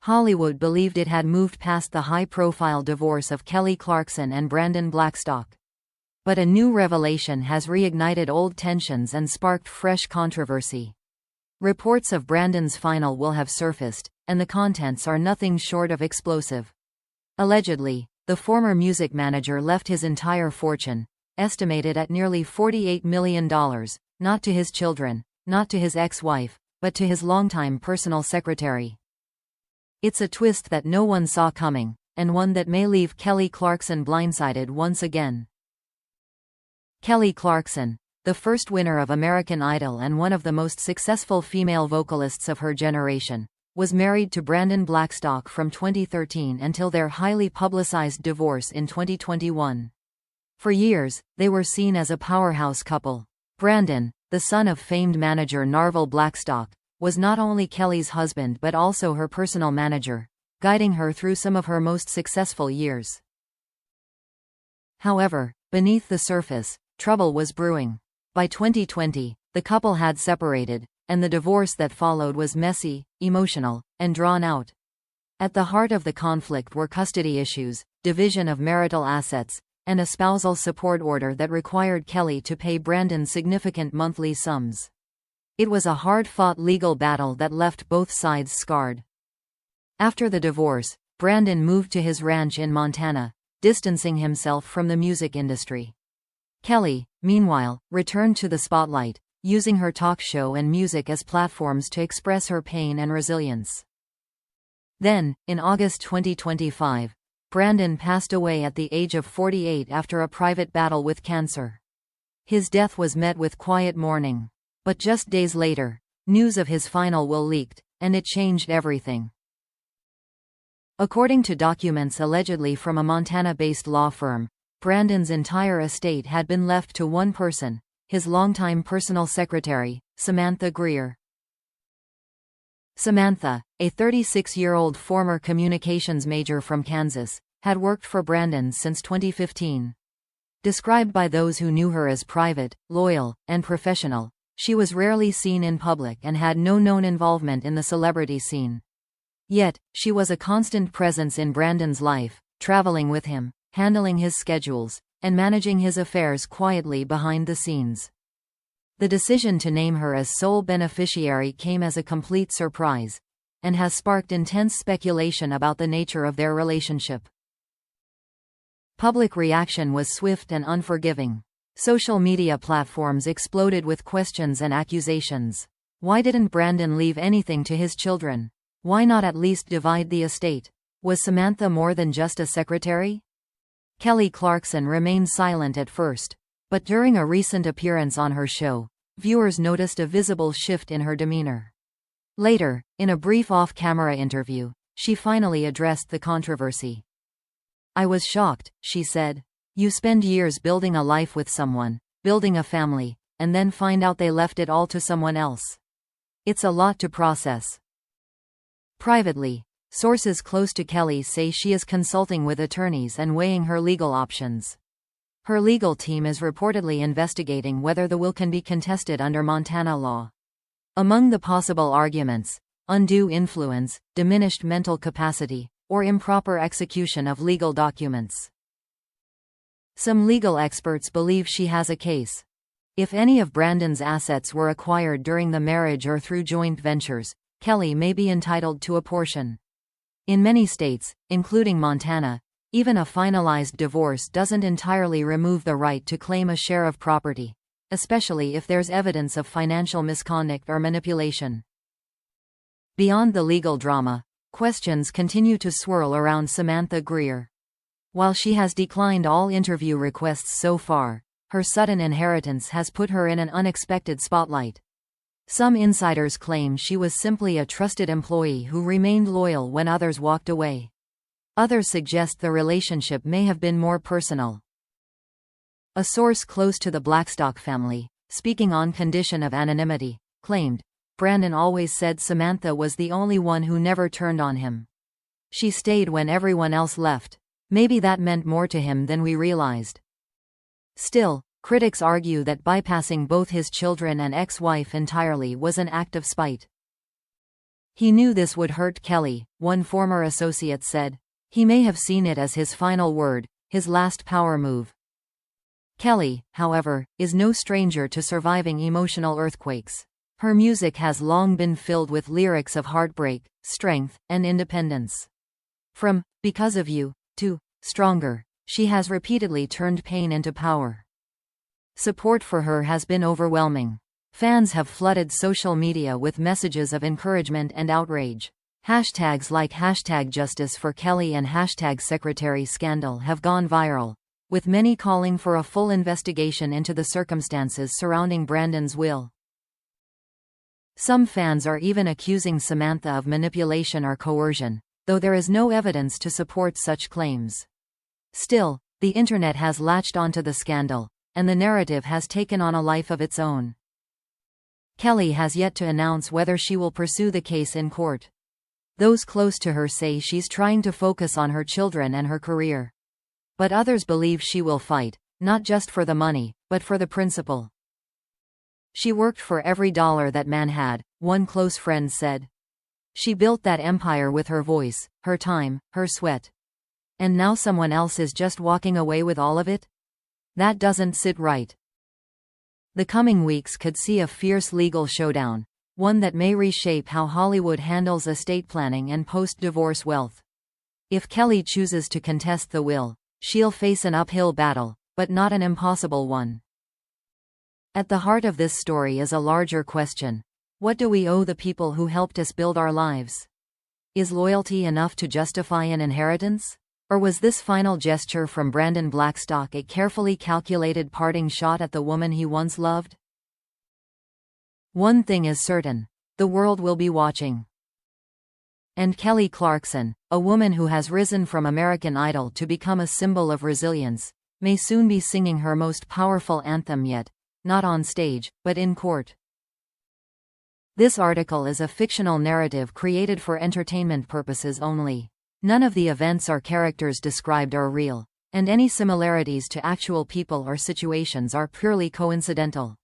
Hollywood believed it had moved past the high-profile divorce of Kelly Clarkson and Brandon Blackstock. But a new revelation has reignited old tensions and sparked fresh controversy. Reports of Brandon's final will have surfaced, and the contents are nothing short of explosive. Allegedly, the former music manager left his entire fortune, estimated at nearly $48 million, not to his children, not to his ex-wife, but to his longtime personal secretary. It's a twist that no one saw coming, and one that may leave Kelly Clarkson blindsided once again. Kelly Clarkson, the first winner of American Idol and one of the most successful female vocalists of her generation, was married to Brandon Blackstock from 2013 until their highly publicized divorce in 2021. For years, they were seen as a powerhouse couple. Brandon, the son of famed manager Narvel Blackstock, was not only Kelly's husband but also her personal manager, guiding her through some of her most successful years. However, beneath the surface, trouble was brewing. By 2020, the couple had separated, and the divorce that followed was messy, emotional, and drawn out. At the heart of the conflict were custody issues, division of marital assets, and a spousal support order that required Kelly to pay Brandon significant monthly sums. It was a hard-fought legal battle that left both sides scarred. After the divorce, Brandon moved to his ranch in Montana, distancing himself from the music industry. Kelly, meanwhile, returned to the spotlight, using her talk show and music as platforms to express her pain and resilience. Then, in August 2025, Brandon passed away at the age of 48 after a private battle with cancer. His death was met with quiet mourning. But just days later, news of his final will leaked, and it changed everything. According to documents allegedly from a Montana-based law firm, Brandon's entire estate had been left to one person, his longtime personal secretary, Samantha Greer. Samantha, a 36-year-old former communications major from Kansas, had worked for Brandon since 2015. Described by those who knew her as private, loyal, and professional, she was rarely seen in public and had no known involvement in the celebrity scene. Yet, she was a constant presence in Brandon's life, traveling with him, handling his schedules, and managing his affairs quietly behind the scenes. The decision to name her as sole beneficiary came as a complete surprise, and has sparked intense speculation about the nature of their relationship. Public reaction was swift and unforgiving. Social media platforms exploded with questions and accusations. Why didn't Brandon leave anything to his children? Why not at least divide the estate? Was Samantha more than just a secretary? Kelly Clarkson remained silent at first, but during a recent appearance on her show, viewers noticed a visible shift in her demeanor. Later, in a brief off-camera interview, she finally addressed the controversy. "I was shocked," she said. "You spend years building a life with someone, building a family, and then find out they left it all to someone else. It's a lot to process." Privately, sources close to Kelly say she is consulting with attorneys and weighing her legal options. Her legal team is reportedly investigating whether the will can be contested under Montana law. Among the possible arguments, undue influence, diminished mental capacity, or improper execution of legal documents. Some legal experts believe she has a case. If any of Brandon's assets were acquired during the marriage or through joint ventures, Kelly may be entitled to a portion. In many states, including Montana, even a finalized divorce doesn't entirely remove the right to claim a share of property, especially if there's evidence of financial misconduct or manipulation. Beyond the legal drama, questions continue to swirl around Samantha Greer. While she has declined all interview requests so far, her sudden inheritance has put her in an unexpected spotlight. Some insiders claim she was simply a trusted employee who remained loyal when others walked away. Others suggest the relationship may have been more personal. A source close to the Blackstock family, speaking on condition of anonymity, claimed, "Brandon always said Samantha was the only one who never turned on him. She stayed when everyone else left. Maybe that meant more to him than we realized." Still, critics argue that bypassing both his children and ex-wife entirely was an act of spite. He knew this would hurt Kelly, one former associate said. He may have seen it as his final word, his last power move. Kelly, however, is no stranger to surviving emotional earthquakes. Her music has long been filled with lyrics of heartbreak, strength, and independence. From "Because of You" to "Stronger," she has repeatedly turned pain into power. Support for her has been overwhelming. Fans have flooded social media with messages of encouragement and outrage. Hashtags like #JusticeForKelly and #SecretaryScandal have gone viral, with many calling for a full investigation into the circumstances surrounding Brandon's will. Some fans are even accusing Samantha of manipulation or coercion, though there is no evidence to support such claims. Still, the internet has latched onto the scandal, and the narrative has taken on a life of its own. Kelly has yet to announce whether she will pursue the case in court. Those close to her say she's trying to focus on her children and her career. But others believe she will fight, not just for the money, but for the principle. She worked for every dollar that man had, one close friend said. She built that empire with her voice, her time, her sweat. And now someone else is just walking away with all of it? That doesn't sit right. The coming weeks could see a fierce legal showdown, one that may reshape how Hollywood handles estate planning and post-divorce wealth. If Kelly chooses to contest the will, she'll face an uphill battle, but not an impossible one. At the heart of this story is a larger question. What do we owe the people who helped us build our lives? Is loyalty enough to justify an inheritance? Or was this final gesture from Brandon Blackstock a carefully calculated parting shot at the woman he once loved? One thing is certain: the world will be watching. And Kelly Clarkson, a woman who has risen from American Idol to become a symbol of resilience, may soon be singing her most powerful anthem yet, not on stage, but in court. This article is a fictional narrative created for entertainment purposes only. None of the events or characters described are real, and any similarities to actual people or situations are purely coincidental.